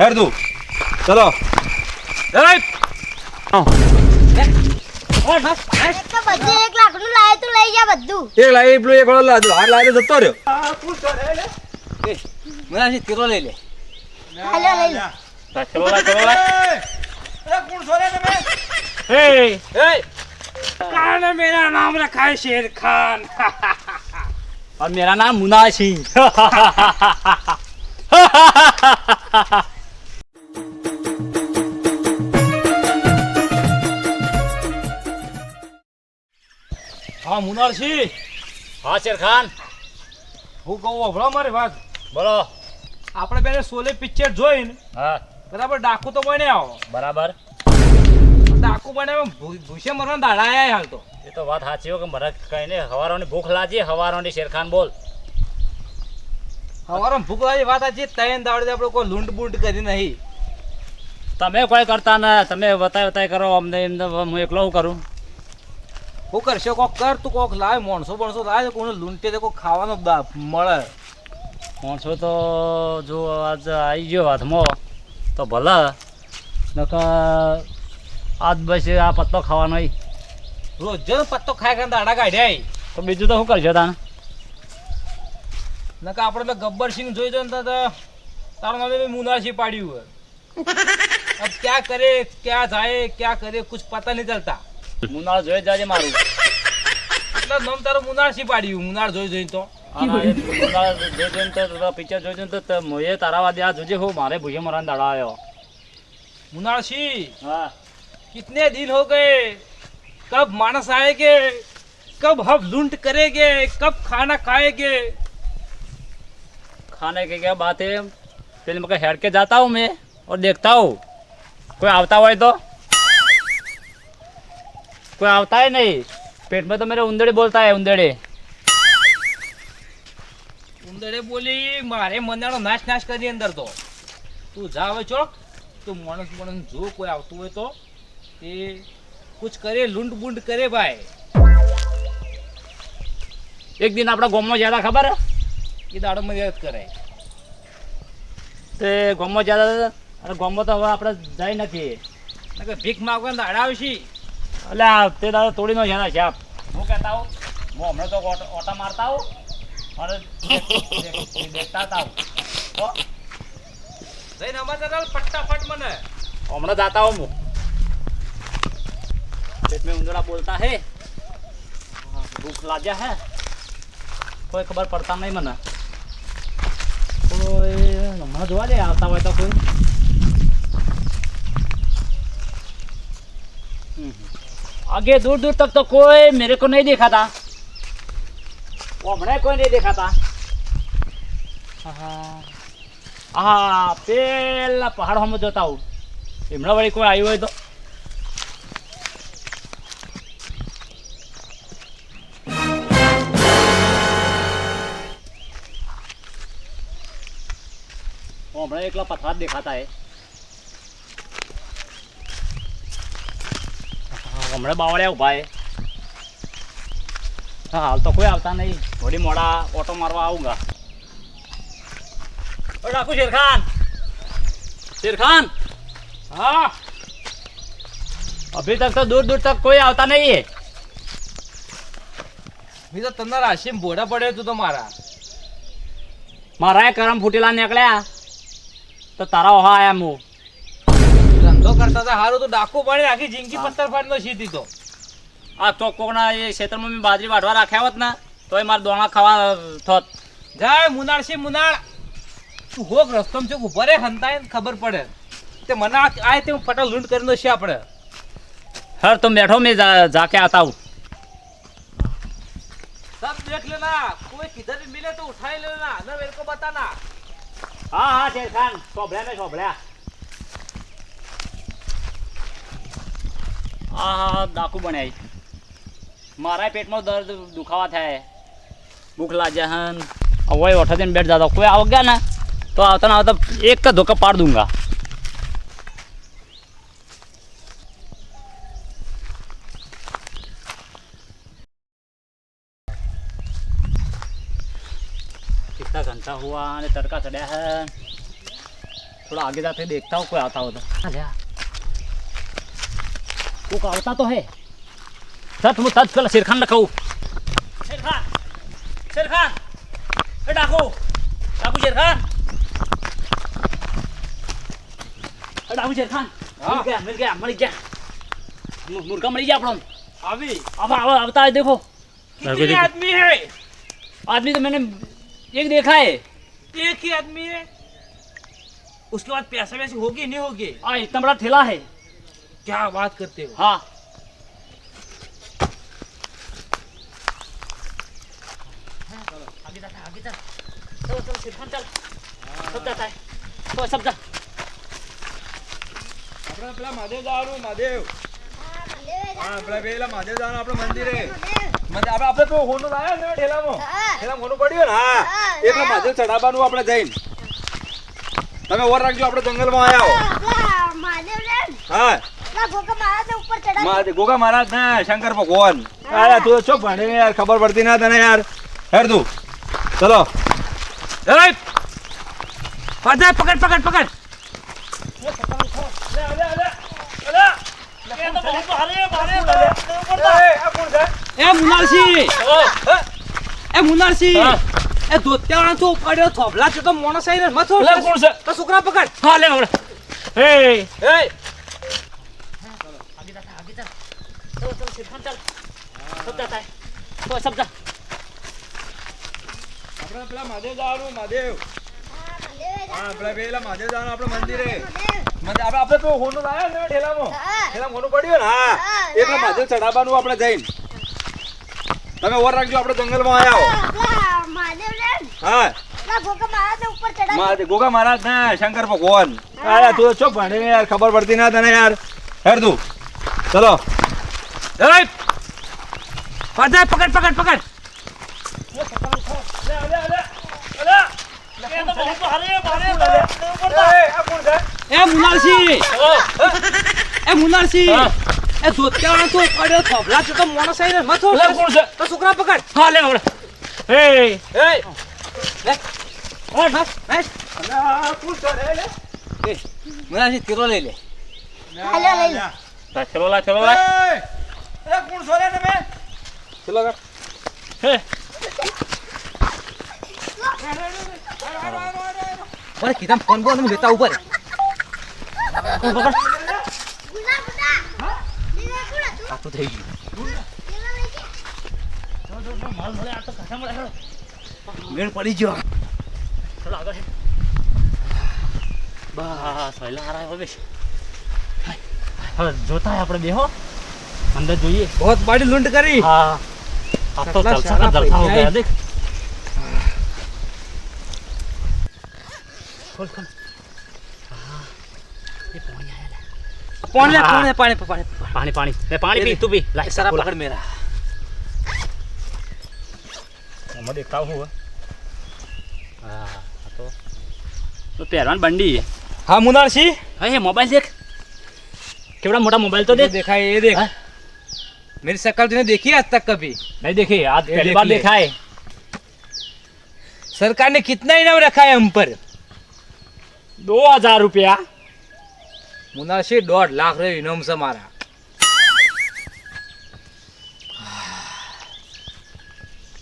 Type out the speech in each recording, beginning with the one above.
Hair તું ચલો બધું 1 લાખનું લાવે તું લઈ જા બધું. એક લાવી પેલું એક વાળો લાવ્યો હાર લાવી જતો રહ્યો મને કિલો લઈ લે. હાલો લઈ લે. ચલો कान मेरा नाम रखा है शेर खान और मेरा नाम मुना सिंह. हाँ मुनार सिंह हाँ शेर खान હું કહું અભળો મારી વાત બોલો. આપણે પહેલા સોલે પિક્ચર જોઈને હા બરાબર ડાકુ તો બને આવો બરાબર. ડાકુ બને ભૂસે મરવાના દાડા આયા હાલ તો એ તો વાત સાચી હો કે મને કઈ ને હવારોની ભૂખ લાગી હવારોની શેરખાન બોલ. હવારમાં ભૂખ લાગી વાત સાચી તૈન દાડે આપણે કોઈ લૂંટ બૂંટ કરી નહીં તમે કોઈ કરતા ના તમે વતાય કરો અમને એમને હું એકલો હું કરું. હું કરશે કોક કર તું કોક લાવે માણસો બણસો લાવે કોને લૂંટે તો કોઈ ખાવાનો મળે માણસો તો જો આજ આવી ગયો હાથમાં તો ભલે નકર આજ બસ આ પત્તો ખાવાનો ય. રોજ પત્તો ખાય ખાને દાડા કાઢ્યા તો બીજું તો શું કરશો તાને. નકા આપણે તો ગબ્બરસિંહ જોઈ દો ને તો તારું નામે મુનારસિંહ પાડ્યું હોય अब क्या करे क्या जाए क्या करे कुछ पता नहीं चलता મુનાળ જોઈ જાજે મારું. એટલે નામ તારું મુનારસિંહ પાડ્યું મુનાર જોઈ જોઈ તો પિક્ચર જોઈ તો મોએ તારા વાદે આ જોજે હો મારે ભૂજે મરાન દાડા આવ્યો. मुनारसिंह હા कितने दिन हो गए कब मानस आएंगे कब हम लूंट करेंगे कब खाना खाएंगे खाने की क्या बात है. फिर मैं हेड के जाता हूँ मैं और देखता हूँ कोई आता हुआ है तो कोई आता है नहीं. पेट में तो मेरे उंदड़े बोलता है उंदड़े. ઉંદરે બોલી મારે મનાનો નાશ નાશ કરી અંદર તો તું જા હવે ચોક તું માણસ માણસ જો કોઈ આવતું હોય તો એ कुछ करे लूंट बूंट करे भाई. एक दिन अपना गाँव में ज्यादा खबर है એ દાડો મદદ કરે તે ગાँव में ज्यादा अरे गाँव में तो હવે આપણે જાય નથી. નકર ભીખ માગવા દાડા આવશી એટલે તે દાદા તોડીનો જ્યાદા છાપ હું કહેતા હું હમણાં તો ઓટા મારતા હું और देखता था જઈને અમારે ફટાફટ મને हमारा जाता हूँ मैं. पेट में उंदड़ा बोलता है भूख लाजा है कोई खबर पड़ता नहीं मना कोई हमारा जोवा दे आता हुआ तो कोई आगे दूर दूर तक तो कोई मेरे को नहीं देखा था. वो हमने कोई नहीं देखा था. हाँ पेला पहाड़ हम जोता हूँ हिमड़ा वाली कोई आई हुई तो वो हमने एकला पथरात दिखाता है. हमने बावड़िया उभा है. हाँ हाल तो कोई आता नहीं थोड़ी मोड़ा ऑटो मारवा आऊंगा. और डाकू शेर खान હા अभी तक तो दूर दूर तक कोई आता नहीं है. મેં તો તને રાશિમ ભોડા પડ્યો તું તો મારા मारा है करम फूटेला निकलिया तो तारा वहाँ आया मुँह. ધંધો કરતા હતા હારું તો ડાકુ પાણી આખી જિંદગી પથ્થર ફાટનો સીધી તો आ तो कोकना ये क्षेत्र में मैं बाजरी वाटवा रखा होत ना तो ये मार दोना खावा थोत. જાય મુનારસિંહ મુનાર તું હોક રસ્તમ છે ઉભા રે હંતાય ને ખબર પડે તે મને આય તે પટા લૂંટ કરીને છે આપણે हर तुम बैठो मैं जाके आता हूँ. सब देख लेना कोई किधर भी मिले तो उठा ही लेना ना मेरे को बताना हाँ हाँ शेर खान शोभल्या में शोभल्या. हाँ डाकू बनाई मारा पेट में दर्द दुखावा था भूख लाजा हन वही उठा दिन बैठ जाता कोई आ गया ना तो आता ना आता एक का धोखा पाड़ दूंगा. कितना घंटा हुआ ने तड़का चढ़ा है थोड़ा आगे जाके देखता हूँ कोई आता हो तो कोई आवता तो है सर तुम तज पहले शेर खान रखाऊ शेर खान ए डाकू शेर खान डाकू शेर खान मिल गया मर गया मुर्गा मरी गया अपन अभी अब आवता है देखो कितने आदमी है? आदमी तो मैंने एक देखा है एक ही आदमी है। उसके बाद पैसा वैसे होगी नहीं होगी? इतना बड़ा ठेला है। क्या बात करते हो? हाँ आगे जाता है आगे जा चलो सिरखान चल सब जाता है तो सब जा આપણે પેલા મહાદેવ જવાનું મહાદેવ હા પેલા મહાદેવ જવાનું આપણે મંદિરે આપણે તો હોનું લાયા ને ઠેલામાં હોનું પડ્યું ને હા એટલે મહાદેવ ચડાવવાનું આપણે જઈને તમે ઓર રાખજો આપણે જંગલમાં આયા હો હા ગોગા મહારાજ ને શંકર ભગવાન અરે તું તો ચો ભણે યાર ખબર પડતી ના તને યાર હેર તું ચલો पकड़ मुनारसी ए धोतिया तो पड़े थोबला से तो मोनो सही रे मत हो कौन सा तो सुकरा पकड़ हाँ ले पकड़ ए आगे जा चलो सिरखान चल सब जाता है तो सब जा આપણે પેલા મહાદેવ જવાનું મહાદેવ હા પેલા મહાદેવ જવાનું આપણે મંદિરે આપણે તો હોનું લાયા ને ઠેલામાં હોનું પડ્યું ને હા એટલે મહાદેવ ચડાવવાનું આપણે જઈને તમે ઓર રાખજો આપણે જંગલમાં આયા હો હા ગોગા મહારાજ ને શંકર ભગવાન અરે તું તો ચો ભણે યાર ખબર પડતી ના તને યાર હેર તું ચલો पकड़ मुनारसी ए धोतिया तो पड़े थोबला से तो मोनो सही रे मत हो कौन सा तो सुकरा पकड़ हाँ ले पकड़ ए ले और बस मुनारसी तेरो ले ले चलो ला કોણ સોરે તમે ચલો કર अरे किधर फोन बोल मैं लेता ऊपर तो થઈ ગયું મેળ પડી ગયો चलो आगे बस पहला आ रहा है बेश હવે જોતા હે આપણે બેહો અંદર જોઈએ बहुत बड़ी लूंट करी हाँ अब तो जलसा का जलसा हो गया देख खोल ये पानी आया पानी पानी मैं पानी पी तू भी ला सारा पकड़ मेरा मैं देखता हूँ हाँ तो पहलवान बंडी है हाँ मुनारसी ये मोबाइल देख केवड़ा मोटा मोबाइल तो देख देखा है ये देख मेरी शक्ल तूने देखी आज तक कभी नहीं देखी आज ये पहली देख बार ले। देखा है सरकार ने कितना इनाम रखा है हम पर 2000 रुपया मुनारसी 1.5 लाख रे इनाम से मारा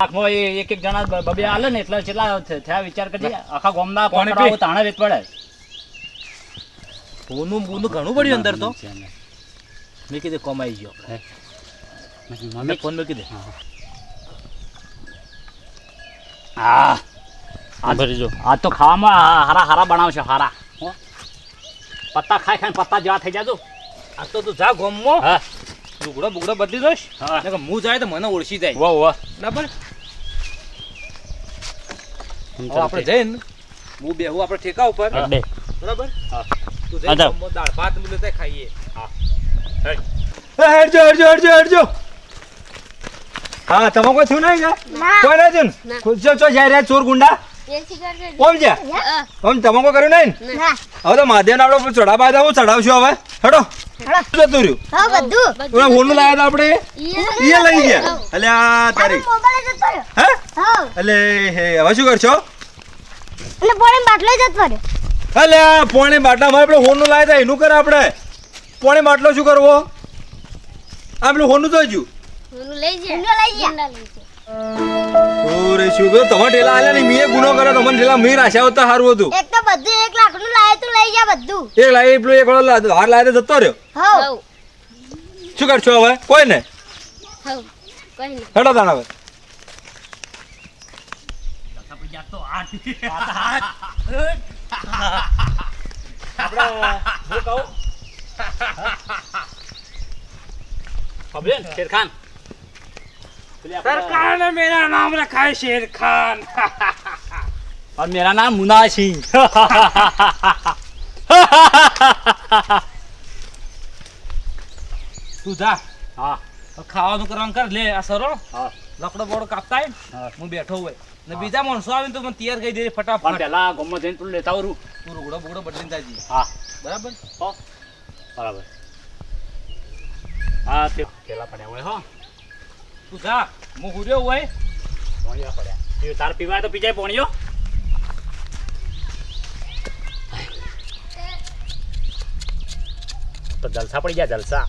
આખમાં એક જણા બબે આલે ને એટલે કેટલા થયા વિચાર કરજે આખા ગામના પાણી કોકરાઓ પી. તાણે વેચ પડે બૂનું ઘણું પડ્યું અંદર તો મેં કીધું કમાઈ ગયો મમ્મી ફોન મૂકી દે હા આ ભરી જો આ તો ખાવામાં હારા બનાવશે હારા હો પત્તા ખાઈ પત્તા જેવા થઈ જાજો આ તો તું જા ગામમાં હા લુગડો બદલી દઈશ હા નકર હું જાય તો મને ઓળખી જાય વાહ બરાબર હવે આપણે જઈને હું બેહું આપણે ઠેકા ઉપર બે બરાબર હા તું જઈને અચ્છા. ગામમાં દાળ ભાત ને બધું ખાઈએ હેડજો હા તમે કોઈ થયું નહીં કા કોઈ ના થયું ના. ખુદ ચો જાય રહ્યા ચોર ગુંડા કોમ છે આમ તમે કોઈ કર્યું નહીં ને? હવે તો મહાદેવ આપણે ચડાવવા હતા હું ચડાવશું હવે હેડો જતું રહ્યું ઓલા હોનું લાયા હતા આપણે એ લઈ ગયા એટલે આ તારી હે એટલે હે હવે શું કરશો બાટલો જતો રહ્યો અલે આ પોણી બાટલામાં આપણે હોનું લાવ્યા હતા એનું કરે આપણે પોણી બાટલો શું કરવો આપણે હોનું તો હજુ લઈ જા ઓરે શું કહ્યું તમારે ઠેલા આલ્યા નહીં મેં ગુનો કર્યો તમને ઠેલા મેં રાશા હોતા સારું હતું એક તો બધું 1 લાખ નું લાવે તું લઈ જા બધું એક લાવી પેલો એક વાળો હાર લાવે તો જતો રહ્યો હવ શું કરશો હવે કોઈ ને હવ કઈ નહીં હેડો તાણ હવે આપણે હું કહું ખબર ને શેરખાન सरकार ने मेरा नाम रखा है शेर खान और मेरा नाम मुना सिंह તું જા હા ખાવાનું કરવાનું કર લે આ સરો હા લકડો બોડો કાપતા હોય હા. હું બેઠો હોય ને બીજા માણસો આવે ને તો મને તૈયાર કરી દે પણ ફટાફટ પેલા ગમો જઈને તું લેતા આવરું તું રૂગડો બુગડો બદલીને તાજી હા બરાબર હો બરાબર હા તે પેલા પડ્યા હોય હો તું જા હું હુર્યો હોય પોણિયા પડ્યા તાર પીવાય તો પીજાય પોણિયો તો જલસા પડી ગયા જલસા